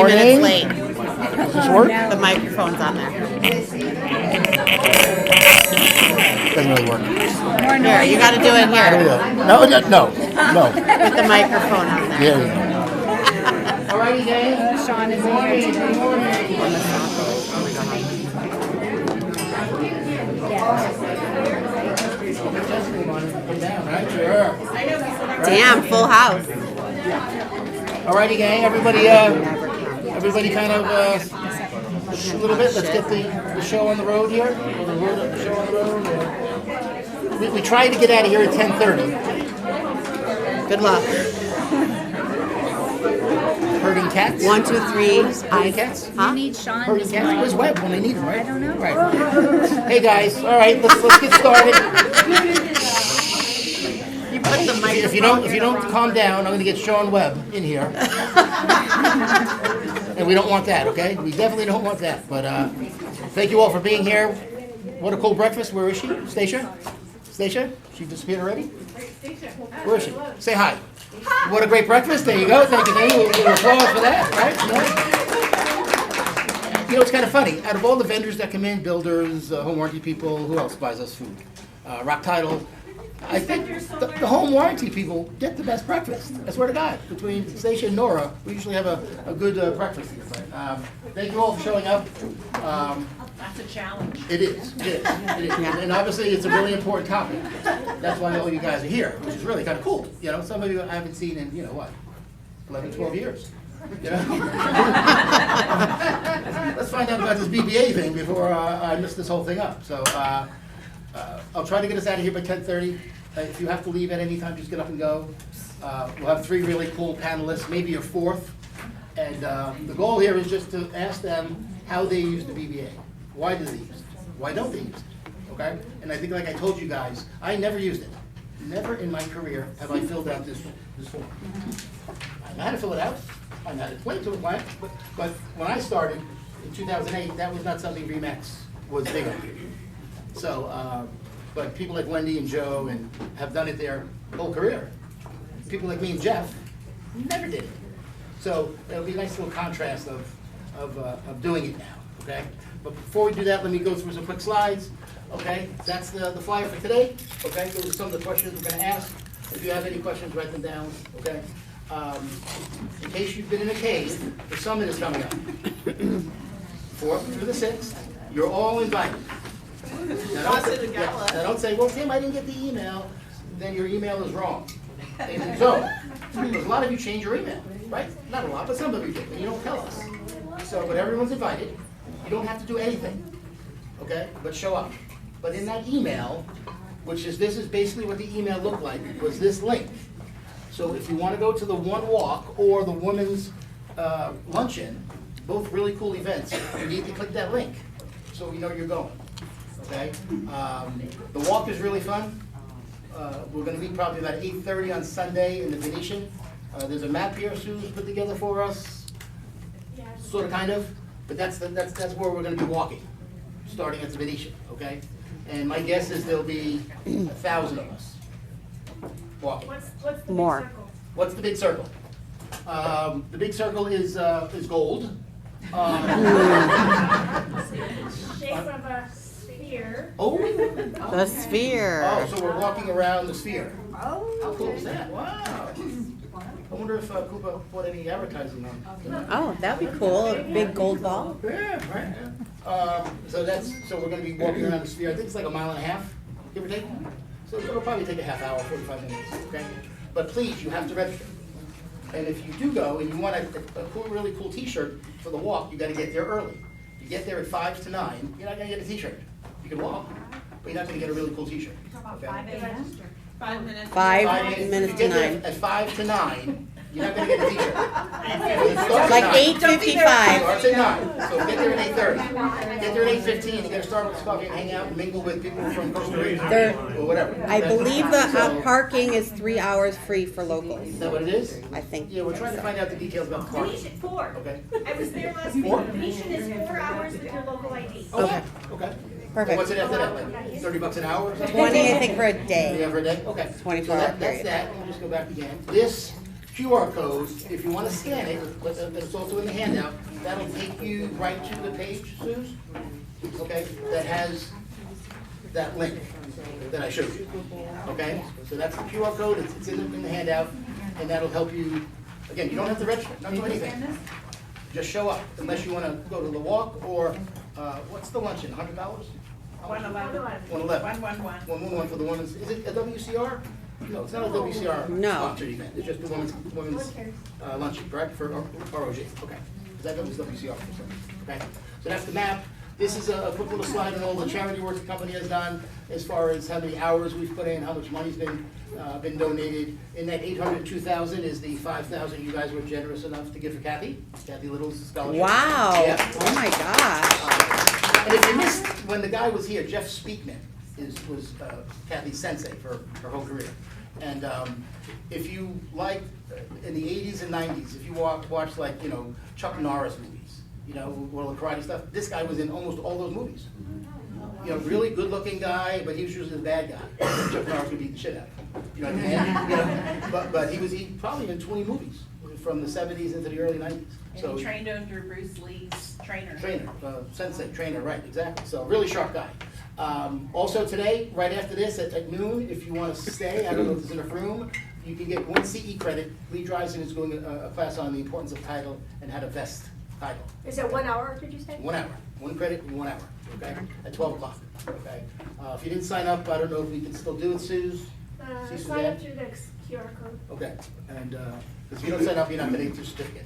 3 minutes late. Does this work? The microphone's on there. Doesn't really work. Here, you got to do it here No. with the microphone on there. There you go. Alrighty, guys. Sean is here. Damn, full house. Alrighty, gang. Everybody kind of a little bit. Let's get the show on the road here. Or the show on the road. We tried to get out of here at 10:30. Good luck. Herding cats. 1, 2, 3. Herding cats. Huh? You need Sean. Herding cats. Where's Webb when they need him, right? I don't know. Right. Hey guys. All right. Let's get started. You put the microphone. If you don't calm down, I'm going to get Sean Webb in here. And we don't want that, okay? We definitely don't want that. But thank you all for being here. What a cool breakfast. Where is she? Stacia? Stacia? She disappeared already? Where is she? Say hi. What a great breakfast. There you go. Thank you. We'll give an applause for that, right? You know, it's kind of funny. Out of all the vendors that come in, builders, home warranty people, who else buys us food? Rock Title. I think the home warranty people get the best breakfast. I swear to God. Between Stacia and Nora, we usually have a good breakfast here. But, thank you all for showing up. That's a challenge. It is. And obviously it's a really important topic. That's why all you guys are here, which is really kind of cool. You know, some of you I haven't seen in, 11, 12 years. You know? Let's find out about this BBA thing before I mess this whole thing up. So I'll try to get us out of here by 10:30. If you have to leave at any time, just get up and go. We'll have 3 really cool panelists, maybe a 4th. And the goal here is just to ask them how they use the BBA. Why do they use it? Why don't they use it? Okay? And I think, like I told you guys, I never used it. Never in my career have I filled out this form. I know how to fill it out. I know how to explain to it why. But when I started in 2008, that was not something RE/MAX was big on. So, but people like Wendy and Joe and have done it their whole career. People like me and Jeff never did it. So it'll be a nice little contrast of doing it now, okay? But before we do that, let me go through some quick slides, okay? That's the flyer for today, okay? Those are some of the questions we're gonna ask. If you have any questions, write them down, okay? In case you've been in a cave, the summit is coming up. 4th through the 6th, you're all invited. Now don't say, well, Tim, I didn't get the email, then your email is wrong. So, because a lot of you change your email, right? Not a lot, but some of you do, and you don't tell us. So, but everyone's invited. You don't have to do anything, okay? But show up. But in that email, this is basically what the email looked like, was this link. So if you want to go to the One Walk or the Women's Luncheon, both really cool events, you need to click that link so we know you're going, okay? The walk is really fun. We're going to meet probably about 8:30 on Sunday in the Venetian. There's a map here Sue's put together for us, sort of, kind of. But that's where we're going to be walking, starting at the Venetian, okay? And my guess is there'll be 1,000 of us walking. What's the More. big circle? What's the big circle? The big circle is gold. Shape of a sphere. Oh, The sphere. so we're walking around the sphere. Oh. How cool is that? Wow. I wonder if Koopa put any advertising on. Oh, that'd be cool. A big gold ball. Yeah, right. So we're going to be walking around the sphere. I think it's like 1.5 miles, give or take. So it'll probably take a half hour, 45 minutes. Okay. But please, you have to register. And if you do go and you want a really cool T-shirt for the walk, you got to get there early. You get there at 5 to 9. You're not going to get a T-shirt. You can walk, but you're not going to get a really cool T-shirt. Okay? 5 a.m. 5 minutes. 5 minutes If to you get there 9. at 5 to 9, you're not going to get a T-shirt. Like 8:55. Starts at 9, so get there at 8:30. Get there at 8:15, you gotta start with coffee and hang out and mingle with people from Costa Rica or whatever. I believe the So- parking is 3 hours free for locals. Is that what it is? I think. Yeah, we're trying to find out the details about the park. Venetian, 4. Okay. I was there last week. 4? Venetian is 4 hours with your local ID. Okay. Okay. Perfect. What's it after that, like $30 an hour or something? 20, I think, for a Yeah, day. for a day? Okay. 24 So hour that's period. that. Let me just go back again. This QR code, if you want to scan it, but it's also in the handout, that'll take you right to the page, Suze, okay, that has that link that I showed you, okay? So that's the QR code, it's in the handout, and that'll help you, again, you don't have to register, not do anything. Just show up, unless you want to go to the walk, or, what's the luncheon, $100? 111. 111. 111. 111 for the women's, is it a WCR? No, it's not a WCR No. sponsored event, it's just the women's luncheon, correct, for ROG, okay. That was WCR, okay? So that's the map. This is a quick little slide on all the charity work the company has done, as far as how many hours we've put in, how much money's been donated. In that 802,000 is the 5,000 you guys were generous enough to give for Kathy Little's scholarship. Wow, Yeah. oh my gosh. And if you missed, when the guy was here, Jeff Speakman was Kathy's sensei for her whole career. And if you like, in the 80s and 90s, if you watch like, you know, Chuck Norris movies, you know, all the karate stuff, this guy was in almost all those movies. You know, really good-looking guy, but he was usually the bad guy. Chuck Norris would beat the shit out of him. You know what I mean? You know, but he was probably in 20 movies from the 70s into the early 90s. So And he trained under Bruce Lee's trainer. Sensei, trainer, right, exactly. So really sharp guy. Also today, right after this, at noon, if you want to stay, I don't know if there's enough room, you can get 1 CE credit. Lee Dreisen is doing a class on the importance of title and how to vest title. Is it 1 hour, did you say? 1 hour, 1 credit in 1 hour, okay, at 12 o'clock, okay? If you didn't sign up, I don't know if we can still do it, Suze? See Sign up Suzanne? through the QR code. Okay, and, if you don't sign up, you're not gonna get your certificate,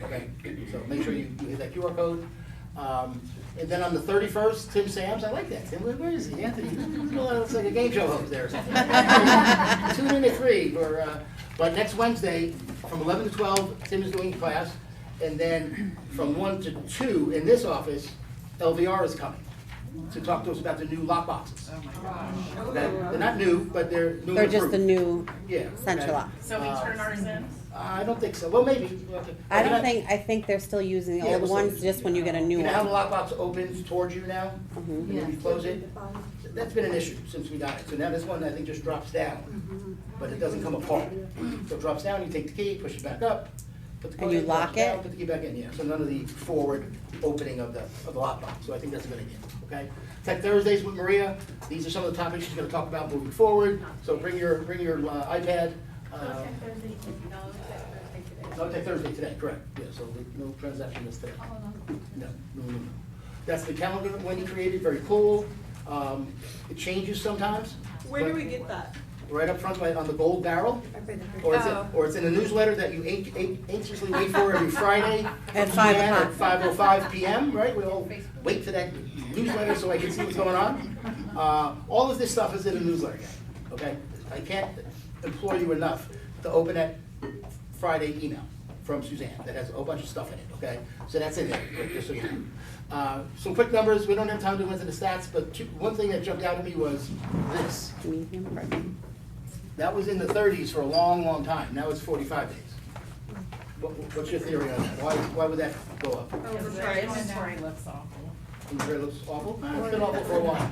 okay? So make sure you hit that QR code. And then on the 31st, Tim Sams, I like that, Tim, where is he, Anthony? Looks like a game show host there or something. Tune in at 3, but next Wednesday, from 11 to 12, Tim is doing class, and then from 1 to 2, in this office, LVR is coming to talk to us about the new lock boxes. Oh my gosh. Okay, they're not new, but they're new. They're and just the improved. new Yeah. central okay. lock. So we turn ours in? I don't think so, well, maybe. I think they're still using the Yeah, old we'll ones, see. just when you get a new You know how the one. lockbox opens towards you now? And then you close it? That's been an issue since we got it. So now this one, I think, just drops down, but it doesn't come apart. So it drops down, you take the key, push it back up, put the And key you in, lock push down, it? put the key back in, yeah. So none of the forward opening of the lockbox. So I think that's a good idea, okay? Tech Thursdays with Maria. These are some of the topics she's gonna talk about moving forward. So bring your iPad. No, Tech Thursday today, correct. Yeah, so no transaction this today. No. That's the calendar that Wendy created, very cool. It changes sometimes. Where do we get that? Right up front, right on the gold barrel. Or it's in a newsletter that you anxiously wait for every Friday. At 5 p.m. o'clock. At 5:05 p.m., right? We all wait for that newsletter so I can see what's going on. All of this stuff is in a newsletter, okay? I can't implore you enough to open that Friday email from Suzanne that has a whole bunch of stuff in it, okay? So that's in there, just so you know. Some quick numbers, we don't have time to go into the stats, but one thing that jumped out at me was this. Medium pregnant. That was in the 30s for a long, long time. Now it's 45 days. What's your theory on that? Why would that go up? Because their inventory looks awful. Inventory looks awful? It's been awful for a while.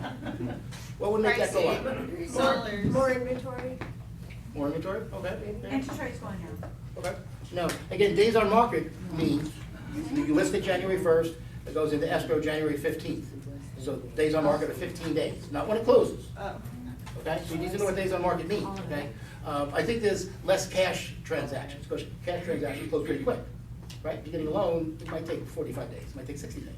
What would make that go up? Sellers. More inventory. More inventory? Okay. Interest rates going down. Okay. No, again, days on market means you list it January 1st, it goes into escrow January 15th. So days on market are 15 days, not when it closes. Oh. Okay, so you need to know what days on market means, okay? I think there's less cash transactions, because cash transactions close pretty quick, right? If you're getting a loan, it might take 45 days, it might take 60 days.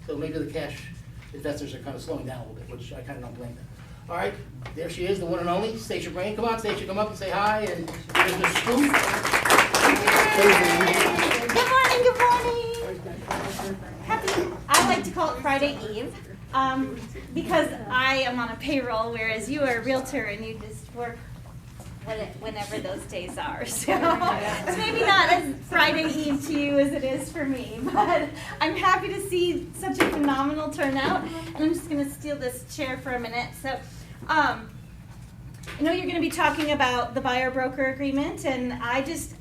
So maybe the cash investors are kind of slowing down a little bit, which I kind of don't blame them. All right, there she is, the one and only, Stacia Brain. Come on, Stacia, come up and say hi, and here's the scoop. Good morning. I like to call it Friday Eve, because I am on a payroll, whereas you are a realtor and you just work whenever those days are. So it's maybe not as Friday Eve to you as it is for me, but I'm happy to see such a phenomenal turnout. And I'm just going to steal this chair for a minute. So I know you're going to be talking about the buyer-broker agreement, and I just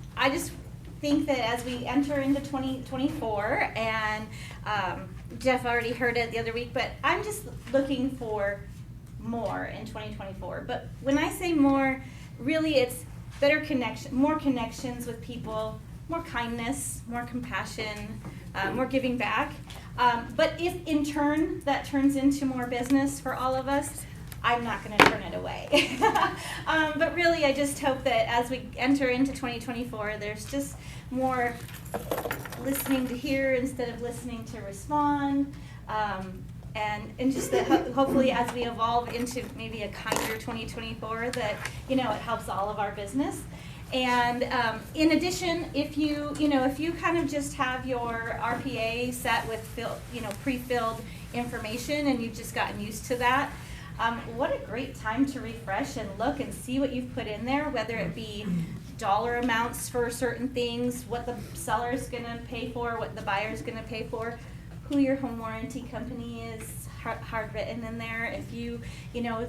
think that as we enter into 2024, and Jeff already heard it the other week, but I'm just looking for more in 2024. But when I say more, really it's better connection, more connections with people, more kindness, more compassion, more giving back. But if in turn that turns into more business for all of us, I'm not going to turn it away. But really, I just hope that as we enter into 2024, there's just more listening to hear instead of listening to respond. And just that hopefully as we evolve into maybe a kinder 2024, that, it helps all of our business. And in addition, if you kind of just have your RPA set with pre-filled information and you've just gotten used to that, what a great time to refresh and look and see what you've put in there, whether it be dollar amounts for certain things, what the seller's going to pay for, what the buyer's going to pay for, who your home warranty company is, hard written in there. If you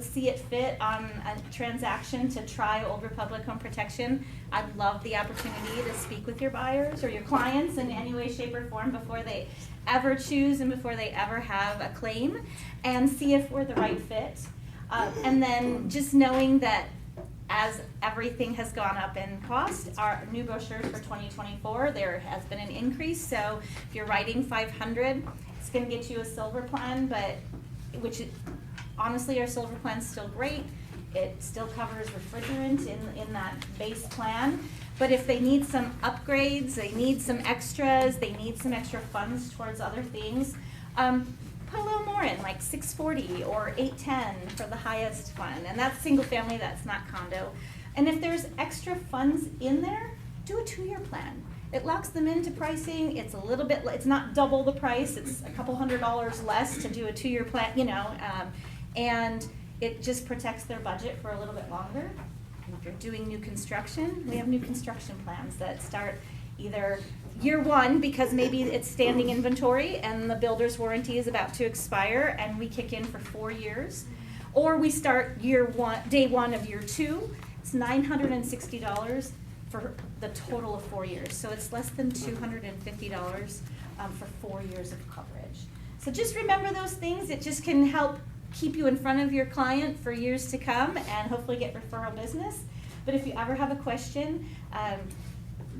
see it fit on a transaction to try Old Republic Home Protection, I'd love the opportunity to speak with your buyers or your clients in any way, shape, or form before they ever choose and before they ever have a claim, and see if we're the right fit. And then just knowing that as everything has gone up in cost, our new brochures for 2024, there has been an increase. So if you're writing 500, it's going to get you a silver plan, honestly, our silver plan is still great. It still covers refrigerant in that base plan. But if they need some upgrades, they need some extras, they need some extra funds towards other things, put a little more in, like $640 or $810 for the highest one. And that's single family, that's not condo. And if there's extra funds in there, do a 2-year plan. It locks them into pricing. It's a little bit, it's not double the price. It's a couple $100 less to do a 2-year plan, and it just protects their budget for a little bit longer. And if you're doing new construction, we have new construction plans that start either year 1 because maybe it's standing inventory and the builder's warranty is about to expire and we kick in for 4 years, or we start day 1 of year 2. It's $960 for the total of 4 years. So it's less than $250 for 4 years of coverage. So just remember those things. It just can help keep you in front of your client for years to come and hopefully get referral business. But if you ever have a question,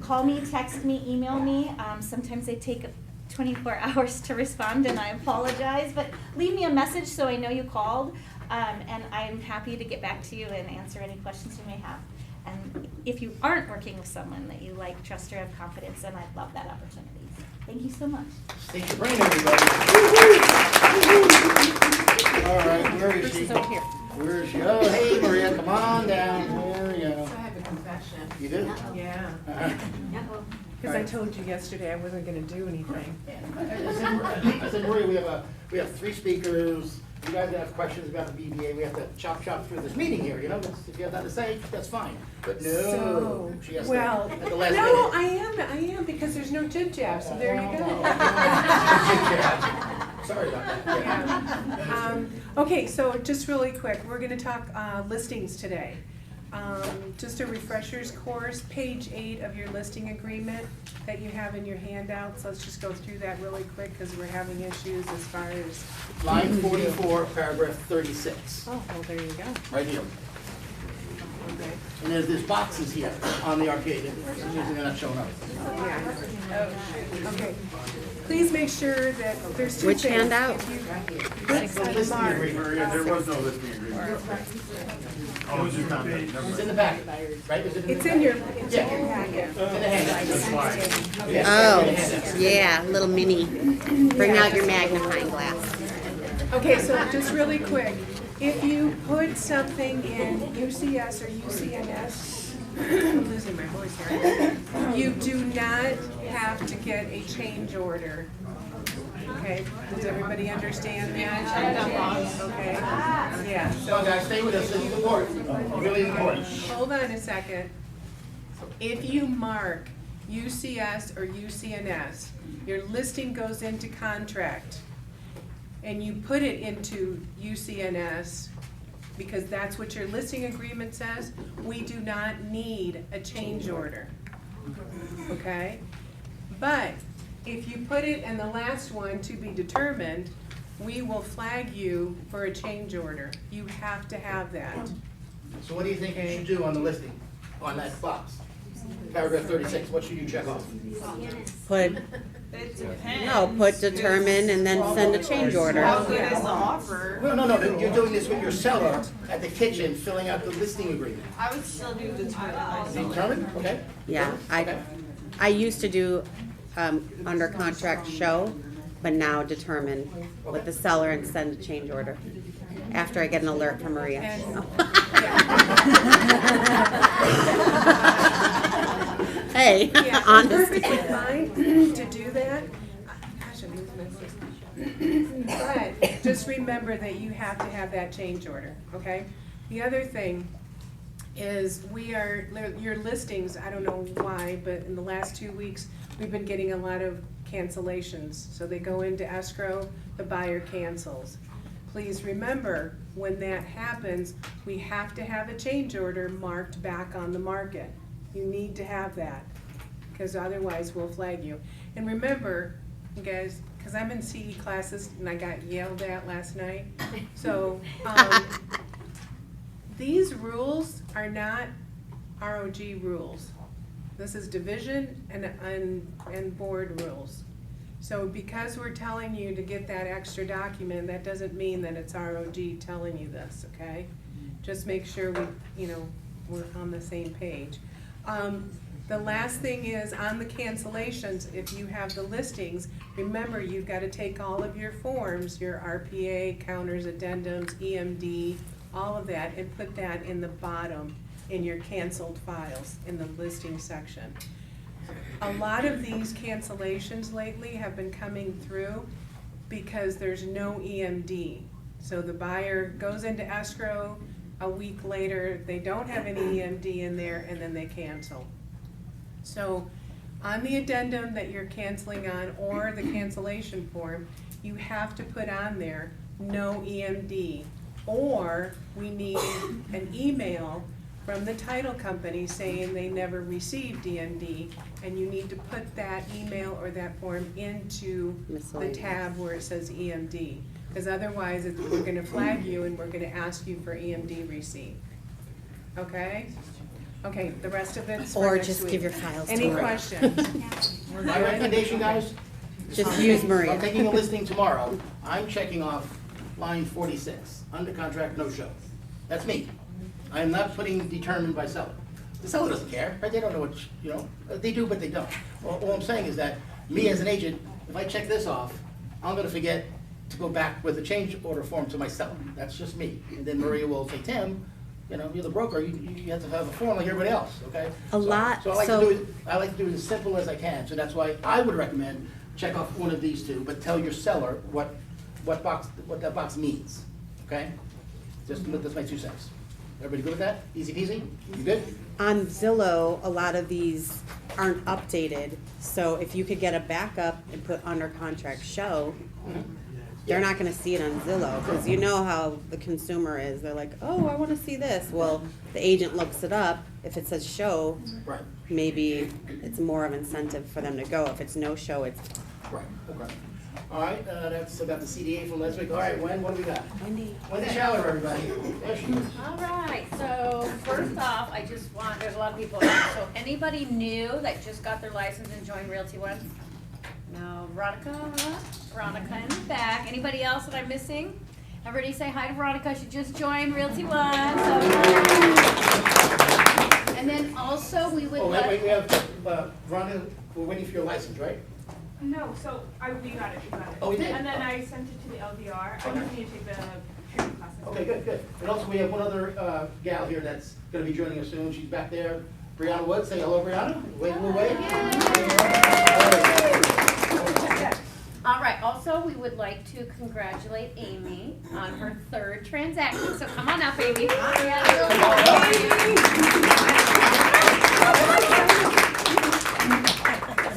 call me, text me, email me. Sometimes they take 24 hours to respond, and I apologize. But leave me a message so I know you called, and I'm happy to get back to you and answer any questions you may have. And if you aren't working with someone that you like, trust, or have confidence in, I'd love that opportunity. Thank you so much. Take your brain, everybody. All right, where is she? over here. Where is she? Oh, hey, Maria, come on down. There we go. I have a confession. You do? Yeah, Right. because I told you yesterday I wasn't gonna do anything. I said, Maria, we have 3 speakers. You guys have questions about the BBA. We have to chop through this meeting here, If you have nothing to say, that's fine. But no, she has to, Well, at the last no, minute. I am, because there's no jib jab, so there you go. Sorry about that. Yeah. Okay, so just really quick, we're gonna talk listings today. Just a refreshers course, page 8 of your listing agreement that you have in your handouts. Let's just go through that really quick because we're having issues as far as. Line 44, paragraph 36, Oh, well, there you go. right here. Okay. And there's boxes here on the arcade. Usually they're not showing up. Yeah. Oh, okay. Please make sure that there's 2 Which things. handout? If you- Listing agreement. There was no listing agreement. Oh, it's just not made, never It's in mind. the packet, right? Is it It's in your packet. It's in the handout. That's fine. Yes, Oh, it's in the handout. yeah, little mini. Bring out your magnifying glass. Okay, so just really quick, if you put something in UCS or UCNS, I'm losing my voice here, you do not have to get a change order. Okay, does everybody understand that? Okay, yeah, So guys, stay with us, this is important, really important. hold on a second. If you mark UCS or UCNS, your listing goes into contract, and you put it into UCNS, because that's what your listing agreement says, we do not need a change order. Okay? But if you put it in the last one, to be determined, we will flag you for a change order. You have to have that. So what do you think you should do on the listing? on that box? Paragraph 36, what should you check off? Put, no, put determine and then send a change order. How good is the offer? No, you're doing this with your seller at the kitchen, filling out the listing agreement. I would still do the title. Determine, okay? Yeah, I used to do, under contract show, but now determine with the seller and send a change order after I get an alert from Maria. Hey, Yeah, honesty. perfectly fine to do that. Gosh, I'm losing my voice. But just remember that you have to have that change order, okay? The other thing is your listings, I don't know why, but in the last 2 weeks, we've been getting a lot of cancellations. So they go into escrow, the buyer cancels. Please remember, when that happens, we have to have a change order marked back on the market. You need to have that, because otherwise we'll flag you. And remember, you guys, because I'm in CE classes and I got yelled at last night, so these rules are not ROG rules. This is division and board rules. So because we're telling you to get that extra document, that doesn't mean that it's ROG telling you this, okay? Just make sure we're on the same page. The last thing is, on the cancellations, if you have the listings, remember, you've got to take all of your forms, your RPA, counters, addendums, EMD, all of that, and put that in the bottom in your canceled files in the listing section. A lot of these cancellations lately have been coming through because there's no EMD. So the buyer goes into escrow, a week later, they don't have any EMD in there, and then they cancel. So on the addendum that you're canceling on, or the cancellation form, you have to put on there, no EMD. Or we need an email from the title company saying they never received EMD, and you need to put that email or that form into the Miscellaneous. tab where it says EMD. Because otherwise, we're gonna flag you and we're gonna ask you for EMD receipt. Okay? Okay, the rest of it's for Or next just week. give your files to Any Maria. questions? My recommendation, guys? Just use I'm Maria. taking a listing tomorrow, I'm checking off line 46, under contract, no show. That's me. I am not putting determined by seller. The seller doesn't care, right? They don't know what, they do, but they don't. All I'm saying is that, me as an agent, if I check this off, I'm gonna forget to go back with a change order form to my seller. That's just me. And then Maria will say, Tim, you're the broker, you have to have a form like everybody else, okay? A lot- So I like so- to do it as simple as I can, so that's why I would recommend check off one of these two, but tell your seller what that box means, okay? That's my 2 cents. Everybody good with that? Easy peasy? You good? On Zillow, a lot of these aren't updated, so if you could get a backup and put under contract show, they're not gonna see it on Zillow, because you know how the consumer is. They're like, oh, I wanna see this. Well, the agent looks it up. If it says show, Right, maybe it's more of an incentive for them to go. If it's no show, it's right, okay. All right, that's about the CDA from last week. All right, Wen, what do we got? Wendy. Wendy Shower, everybody. There she is. All right, so first off, there's a lot of people, so anybody new that just got their license and joined Realty One? No, Veronica in the back. Anybody else that I'm missing? Everybody say hi to Veronica, she just joined Realty One. And then also, we would Oh, like. wait, we have, Veronica, we're waiting for your license, right? No, so we got it. Oh, we did? And then I sent it to the LDR. I just need to take the training classes. Okay, good. And also, we have one other gal here that's gonna be joining us soon. She's back there. Brianna Wood, say hello, Brianna. Wave, we'll wave. All right, also, we would like to congratulate Amy on her 3rd transaction, so come on up, Amy.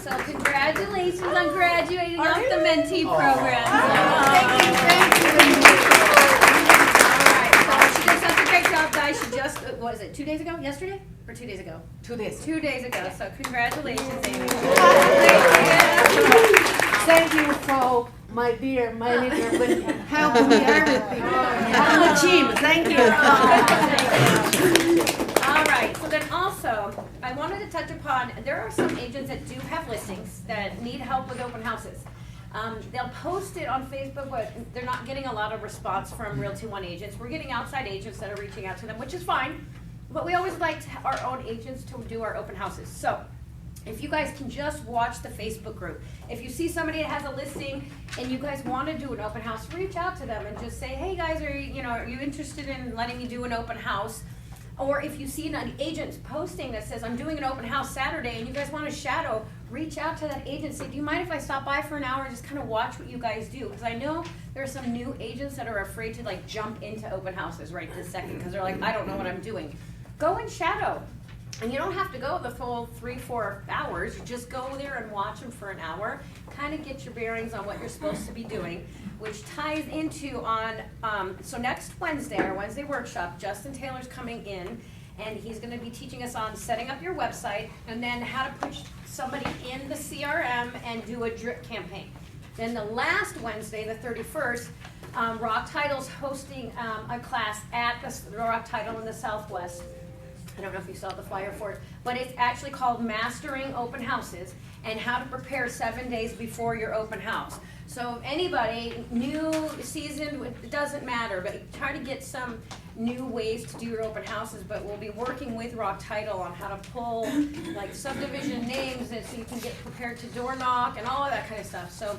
So congratulations on graduating off the mentee program. Thank you. All right, so she did such a great job, guys. She just, what is it, 2 days ago, yesterday? Or 2 days ago? 2 days. 2 days ago, so congratulations, Amy. Thank you for my dear manager with helping me everything. On the team, thank you. All right, So then also, I wanted to touch upon, there are some agents that do have listings that need help with open houses. They'll post it on Facebook, but they're not getting a lot of response from Realty One agents. We're getting outside agents that are reaching out to them, which is fine. But we always like our own agents to do our open houses. So if you guys can just watch the Facebook group. If you see somebody that has a listing and you guys want to do an open house, reach out to them and just say, hey guys, are you interested in letting me do an open house? Or if you see an agent posting that says, I'm doing an open house Saturday and you guys want to shadow, reach out to that agent. Say, do you mind if I stop by for an hour and just kind of watch what you guys do? Because I know there are some new agents that are afraid to like jump into open houses right this second because they're like, I don't know what I'm doing. Go and shadow. And you don't have to go the full 3-4 hours. You just go there and watch them for an hour, kind of get your bearings on what you're supposed to be doing, which ties into so next Wednesday, our Wednesday workshop, Justin Taylor's coming in, and he's gonna be teaching us on setting up your website, and then how to put somebody in the CRM and do a drip campaign. Then the last Wednesday, the 31st, Rock Title's hosting a class at the Rock Title in the Southwest. I don't know if you saw the flyer for it, but it's actually called Mastering Open Houses and how to prepare 7 days before your open house. So if anybody, new, seasoned, it doesn't matter, but try to get some new ways to do your open houses, but we'll be working with Rock Title on how to pull like subdivision names and so you can get prepared to door knock and all of that kind of stuff. So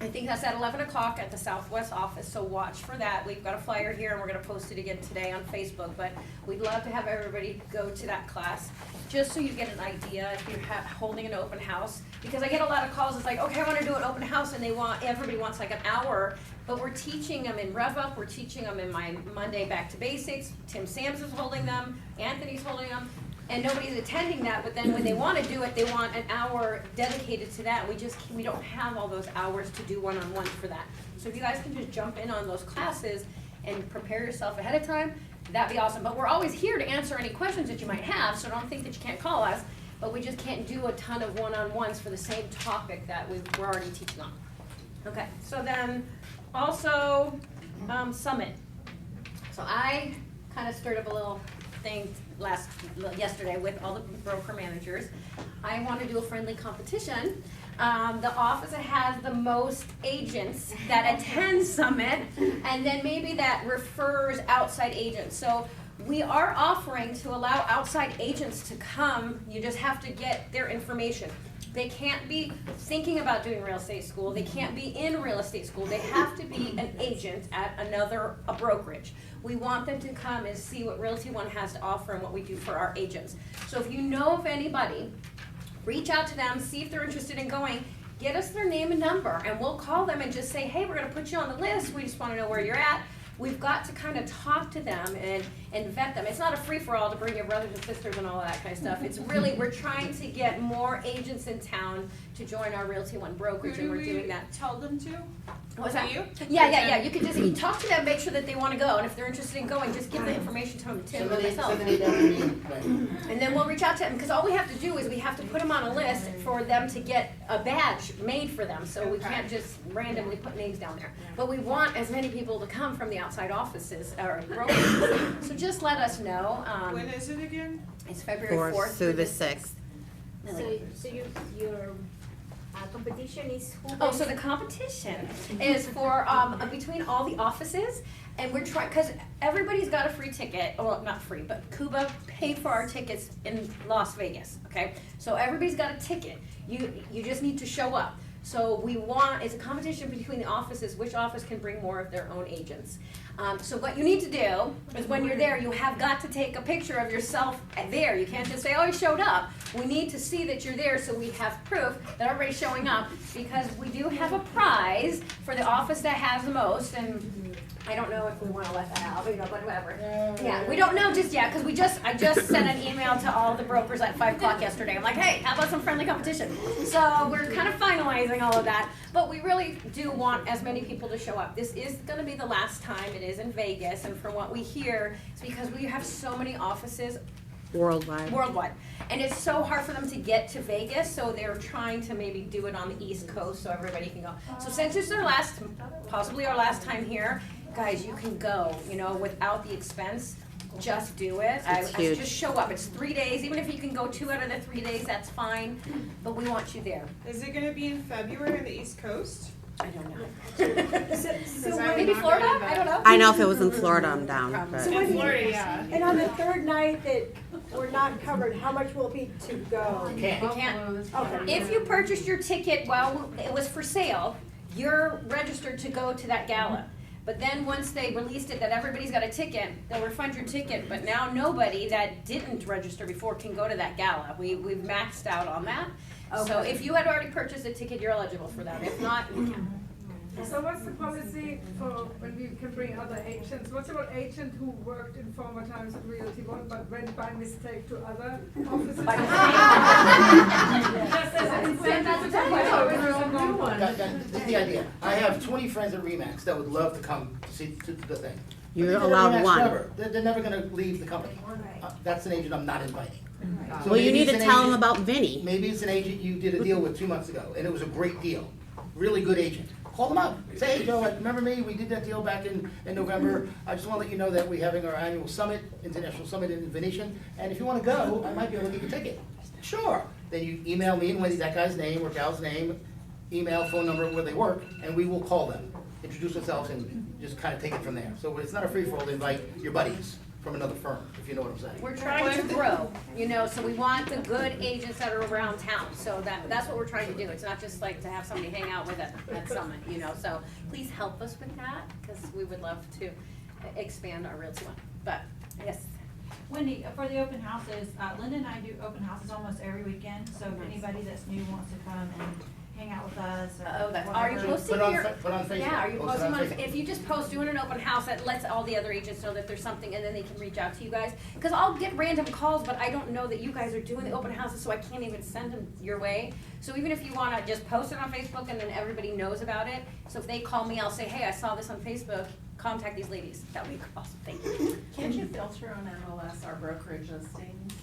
I think that's at 11 o'clock at the Southwest office, so watch for that. We've got a flyer here and we're gonna post it again today on Facebook, but we'd love to have everybody go to that class, just so you get an idea if you're holding an open house. Because I get a lot of calls, it's like, okay, I wanna do an open house, and everybody wants like an hour, but we're teaching them in Rev Up, we're teaching them in my Monday Back to Basics, Tim Sams is holding them, Anthony's holding them, and nobody's attending that, but then when they want to do it, they want an hour dedicated to that. We don't have all those hours to do one-on-one for that. So if you guys can just jump in on those classes and prepare yourself ahead of time, that'd be awesome. But we're always here to answer any questions that you might have, so don't think that you can't call us, but we just can't do a ton of one-on-ones for the same topic that we're already teaching on. Okay, so then also Summit. So I kind of stirred up a little thing yesterday with all the broker managers. I want to do a friendly competition. The office that has the most agents that attend Summit, and then maybe that refers outside agents. So we are offering to allow outside agents to come. You just have to get their information. They can't be thinking about doing real estate school. They can't be in real estate school. They have to be an agent at a brokerage. We want them to come and see what Realty One has to offer and what we do for our agents. So if you know of anybody, reach out to them, see if they're interested in going, get us their name and number, and we'll call them and just say, hey, we're gonna put you on the list. We just wanna know where you're at. We've got to kind of talk to them and vet them. It's not a free-for-all to bring your brothers and sisters and all that kind of stuff. It's really, we're trying to get more agents in town to join our Realty One brokerage, and we're doing that. Tell them to? What's that? You? Yeah. You can just talk to them, make sure that they want to go, and if they're interested in going, just give the information to them, Tim and myself. And then we'll reach out to them, because all we have to do is we have to put them on a list for them to get a badge made for them, so we can't just randomly put names down there. But we want as many people to come from the outside offices, or brokers, so just let us know. When is it again? It's February 4th through the 6th. So your competition is who? Oh, so the competition is for between all the offices, and we're trying, because everybody's got a free ticket, well, not free, but Cuba paid for our tickets in Las Vegas, okay? So everybody's got a ticket. You just need to show up. So it's a competition between the offices, which office can bring more of their own agents. So what you need to do is when you're there, you have got to take a picture of yourself there. You can't just say, oh, you showed up. We need to see that you're there so we have proof that everybody's showing up, because we do have a prize for the office that has the most, and I don't know if we want to let that out, but whatever. Yeah, we don't know just yet, because I just sent an email to all the brokers at 5 o'clock yesterday. I'm like, hey, how about some friendly competition? So we're kind of finalizing all of that, but we really do want as many people to show up. This is going to be the last time. It is in Vegas, and from what we hear, it's because we have so many offices worldwide, and it's so hard for them to get to Vegas, so they're trying to maybe do it on the East Coast so everybody can go. So since it's possibly our last time here, guys, you can go, without the expense. just do it. It's huge. Just show up. It's 3 days. Even if you can go 2 out of the 3 days, that's fine. But we want you there. Is it gonna be in February on the East Coast? I don't know. So Maybe Florida? I don't know. I know if it was in Florida, I'm down, but. In Florida, yeah. And on the third night that we're not covered, how much will it be to go? Can't. You can't. Okay. If you purchased your ticket while it was for sale, you're registered to go to that gala. But then once they released it that everybody's got a ticket, they'll refund your ticket, but now nobody that didn't register before can go to that gala. We've maxed out on that. So if you had already purchased a ticket, you're eligible for that. If not, you can't. So what's the policy for when we can bring other agents? What's about agent who worked in former times at Realty One but went by mistake to other offices? By Just as an incentive. This is the idea. I have 20 friends at Remax that would love to come to see to the thing. But You're they're allowed Remax one. forever. They're never gonna leave the company. That's an agent I'm not inviting. So Well, you maybe need it's to an tell them agent- about Vinny. Maybe it's an agent you did a deal with 2 months ago, and it was a great deal. Really good agent. Call them up. Say, hey, Joe, remember me? We did that deal back in November. I just want to let you know that we're having our annual summit, international summit in Venetian, and if you want to go, I might be able to get you a ticket. Sure. Then you email me and Wendy that guy's name or gal's name, email, phone number, where they work, and we will call them, introduce ourselves, and just kind of take it from there. So it's not a free-for-all to invite your buddies from another firm, if you know what I'm saying. We're trying to grow, so we want the good agents that are around town. So that's what we're trying to do. It's not just like to have somebody hang out with us at Summit, So please help us with that, because we would love to expand our Realty One. But, yes. Wendy, for the open houses, Linda and I do open houses almost every weekend, so if anybody that's new wants to come and hang out with us or Are you whatever. posting Put on your? put on Facebook. Yeah, are you Post it posting on on, Facebook. if you just post doing an open house, that lets all the other agents know that there's something, and then they can reach out to you guys. Because I'll get random calls, but I don't know that you guys are doing the open houses, so I can't even send them your way. So even if you wanna just post it on Facebook and then everybody knows about it, so if they call me, I'll say, hey, I saw this on Facebook, contact these ladies. That would be awesome, thank you. Can't you filter on MLS our brokerage listings?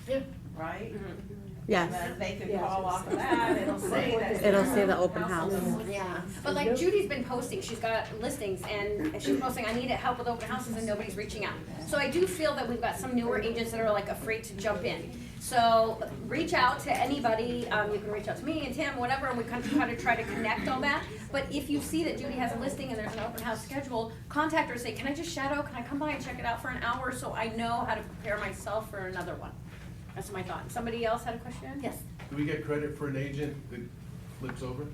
Yeah. Right? Yes. Then they could call off of that, it'll say that. It'll say the open house. Yeah, but like Judy's been posting, she's got listings, and she's posting, I need help with open houses, and nobody's reaching out. So I do feel that we've got some newer agents that are like afraid to jump in. So reach out to anybody, you can reach out to me and Tim, whatever, and we kind of try to connect all that. But if you see that Judy has a listing and there's an open house scheduled, contact her, say, can I just shadow, can I come by and check it out for an hour so I know how to prepare myself for another one? That's my thought. Somebody else had a question? Yes. Do we get credit for an agent that flips over?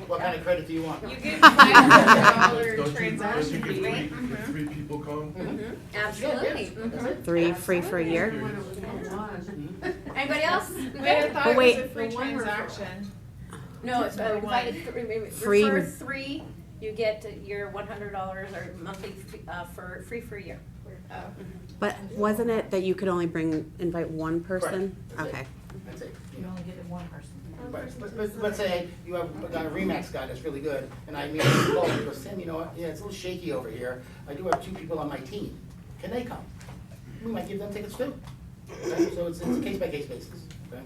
What kind of credit do you want? You get $500 Don't you transaction get fee. three, if 3 people come? Absolutely. Mhm. 3 free for a year. Anybody else? We Wait, I good? thought But it wait. was a free transaction. No, it's Free. refer 3, you get your $100 or monthly for free for a year. Oh. But wasn't it that you could only invite one person? Correct. Okay. That's it. You only get it one person. Right, but let's say you have a guy, a Remax guy that's really good, and I meet him, call him, he goes, Tim, you know what, yeah, it's a little shaky over here. I do have 2 people on my team. Can they come? We might give them tickets too. Okay? So it's a case-by-case basis, okay?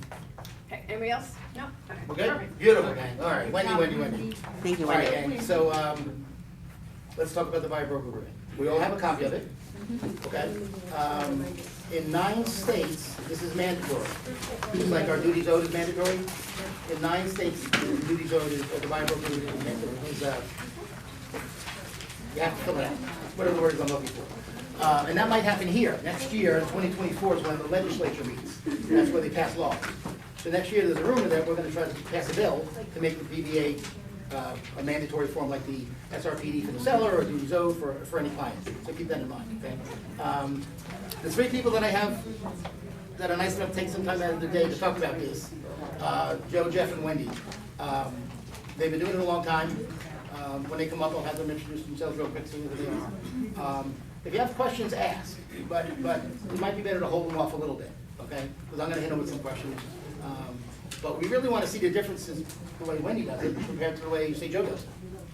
Okay, anybody else? No? Okay. We're good? Perfect. Beautiful, gang. All right, Wendy. Thank you, All right, Wendy. gang, so, let's talk about the buyer broker agreement. We all have a copy of it, okay? In 9 states, this is mandatory. Just like our duties owed is mandatory. In 9 states, the duties owed is, or the buyer broker agreement is mandatory. You have to fill it out. What are the words I'm looking for? And that might happen here. Next year, in 2024, is when the legislature meets. And that's where they pass laws. So next year, there's a rumor that we're gonna try to pass a bill to make the PBA a mandatory form like the SRPD for the seller or duties owed for any client. So keep that in mind, okay? The 3 people that I have that are nice enough to take some time out of their day to talk about this, Joe, Jeff, and Wendy. They've been doing it a long time. When they come up, I'll have them introduce themselves real quick, see who they are. If you have questions, ask, but it might be better to hold them off a little bit, okay? Because I'm gonna hit them with some questions. But we really wanna see the differences the way Wendy does it compared to the way, say, Joe does it,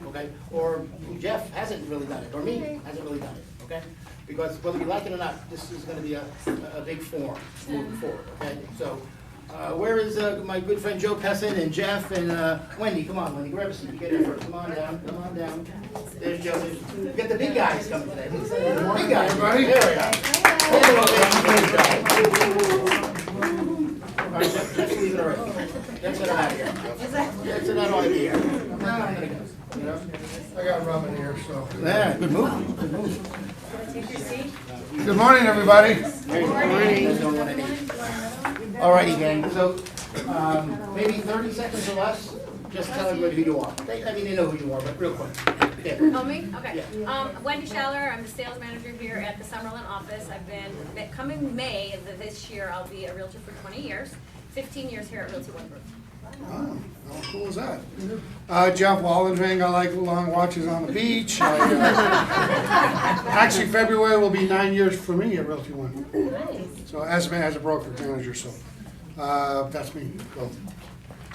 okay? Or Jeff hasn't really done it, or me hasn't really done it, okay? Because whether we like it or not, this is gonna be a big form moving forward, okay? So, where is my good friend Joe Pessin and Jeff and Wendy? Come on, Wendy, grab a seat. Get in first. Come on down. Come on down. There's Joe. Get the big guys coming today. Big guys, right? There we go. All right, just leave it already. That's it, I'm out of here. That's it, I don't want to be here. I'm gonna go, you know? I got rum in here, so. Yeah, good move, good move. Good morning, everybody. Good morning. All righty, gang, so, maybe 30 seconds or less, just tell everybody who you are. They know who you are, but real quick. Yeah. Oh, me? Okay. Wendy Schaller, I'm the sales manager here at the Summerlin office. I've been, coming May of this year, I'll be a realtor for 20 years, 15 years here at Realty One Group. Oh, how cool is that? Jeff Wallendrang, I like long watches on the beach. Actually, February will be 9 years for me at Realty One. Nice. So as a brokerage manager, so that's me. Go.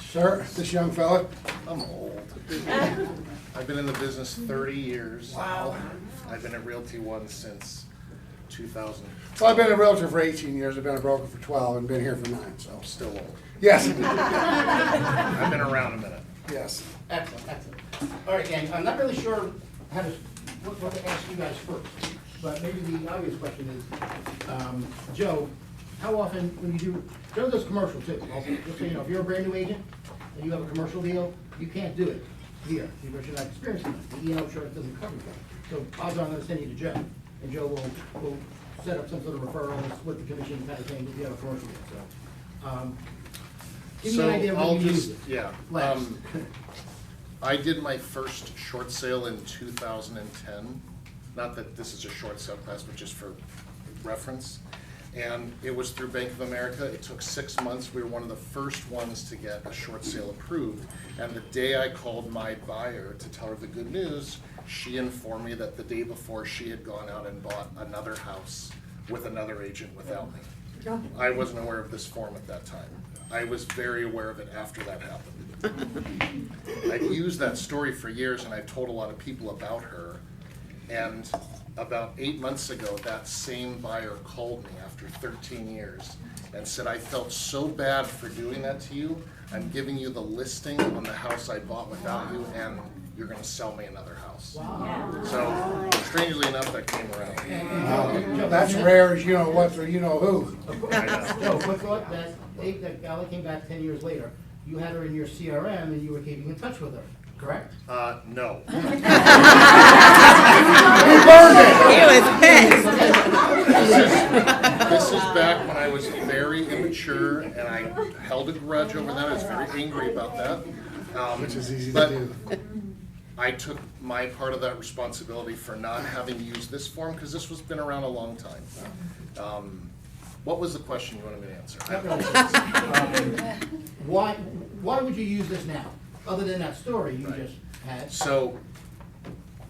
Sir, this young fella. I'm old. I've been in the business 30 years. Wow. I've been at Realty One since 2000. Well, I've been a realtor for 18 years. I've been a broker for 12 and been here for 9, so. I'm still old. Yes. I've been around a minute. Yes. Excellent, excellent. All right, gang, I'm not really sure how to, what to ask you guys first, but maybe the obvious question is, Joe, how often when you do, Joe does commercial too, also, just so you know, if you're a brand new agent and you have a commercial deal, you can't do it here, because you're not experienced enough. The E&O insurance doesn't cover that. So odds are I'm gonna send you to Joe, and Joe will set up some sort of referral, split the commission kind of thing, if you have a commercial deal, so. Give me an idea of when you use it. Yeah. Last. I did my first short sale in 2010. Not that this is a short sale class, but just for reference. And it was through Bank of America. It took 6 months. We were one of the first ones to get a short sale approved. And the day I called my buyer to tell her the good news, she informed me that the day before she had gone out and bought another house with another agent without me. I wasn't aware of this form at that time. I was very aware of it after that happened. I've used that story for years, and I've told a lot of people about her. And about 8 months ago, that same buyer called me after 13 years and said, I felt so bad for doing that to you. I'm giving you the listing on the house I bought without you, and you're gonna sell me another house. So, strangely enough, that came around. That's rare as you know what or you know who. I know. Joe, quick thought, that gal that came back 10 years later, you had her in your CRM and you were keeping in touch with her, correct? No. He burned it. He was pissed. This is back when I was very immature and I held a grudge over that. I was very angry about that. Which is easy to but do. I took my part of that responsibility for not having used this form because this was been around a long time. What was the question you wanted me to answer? Why would you use this now, other than that story you just had? So,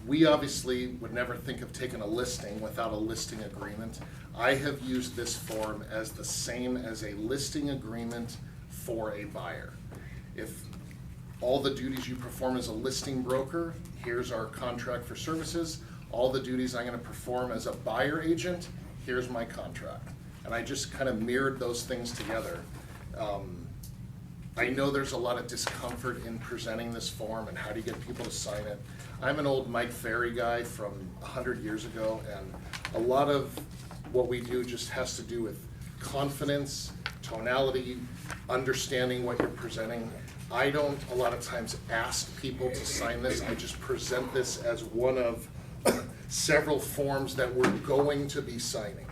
we obviously would never think of taking a listing without a listing agreement. I have used this form as the same as a listing agreement for a buyer. If all the duties you perform as a listing broker, here's our contract for services. All the duties I'm gonna perform as a buyer agent, here's my contract. And I just kind of mirrored those things together. I know there's a lot of discomfort in presenting this form and how do you get people to sign it. I'm an old Mike Ferry guy from 100 years ago, and a lot of what we do just has to do with confidence, tonality, understanding what you're presenting. I don't a lot of times ask people to sign this. I just present this as one of several forms that we're going to be signing.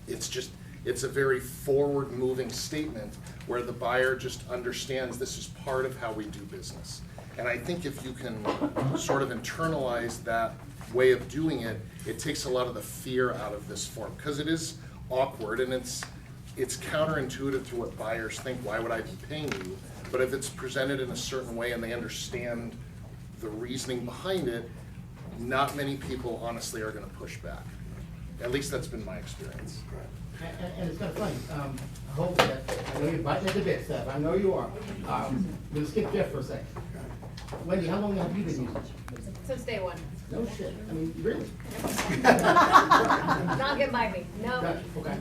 It's a very forward-moving statement where the buyer just understands this is part of how we do business. And I think if you can sort of internalize that way of doing it, it takes a lot of the fear out of this form, because it is awkward and it's counterintuitive to what buyers think. Why would I be paying you? But if it's presented in a certain way and they understand the reasoning behind it, not many people honestly are gonna push back. At least that's been my experience. And it's kind of funny, I hope that, I know you're biting at the bit, Steph, I know you are. We'll skip Jeff for a second. Wendy, how long have you been using it? Since day one. No shit, I mean, really? Don't get by me, no. Gotcha, okay.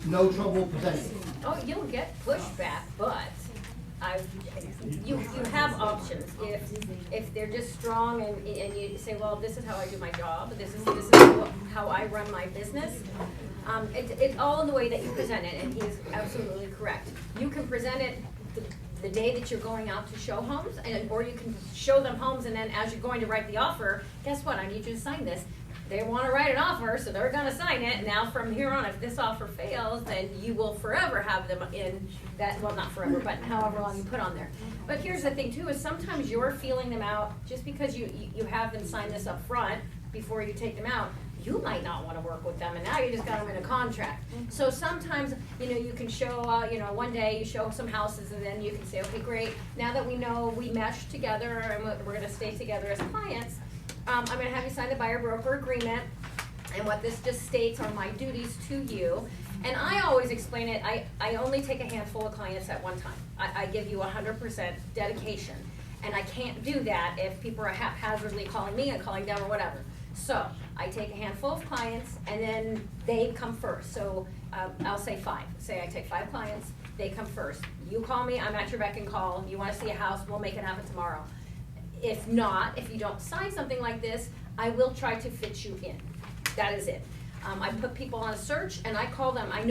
No trouble presenting it? Oh, you'll get pushback, but you have options. If they're just strong and you say, well, this is how I do my job, this is how I run my business. It's all in the way that you present it, and he's absolutely correct. You can present it the day that you're going out to show homes, or you can show them homes, and then as you're going to write the offer, guess what? I need you to sign this. They want to write an offer, so they're going to sign it. Now from here on, if this offer fails, then you will forever have them in that, well, not forever, but however long you put on there. But here's the thing too, is sometimes you're feeling them out just because you have them sign this up front before you take them out. You might not want to work with them, and now you just got them in a contract. So sometimes, you can show, one day you show some houses, and then you can say, okay, great, now that we know we mesh together and we're going to stay together as clients, I'm going to have you sign the buyer broker agreement, and what this just states are my duties to you. And I always explain it, I only take a handful of clients at one time. I give you 100% dedication, and I can't do that if people are haphazardly calling me and calling them or whatever. So I take a handful of clients, and then they come first. So I'll say 5. Say I take 5 clients, they come first. You call me, I'm at your beck and call. You want to see a house, we'll make it happen tomorrow. If not, if you don't sign something like this, I will try to fit you in. That is it. I put people on a search, and I call them. I know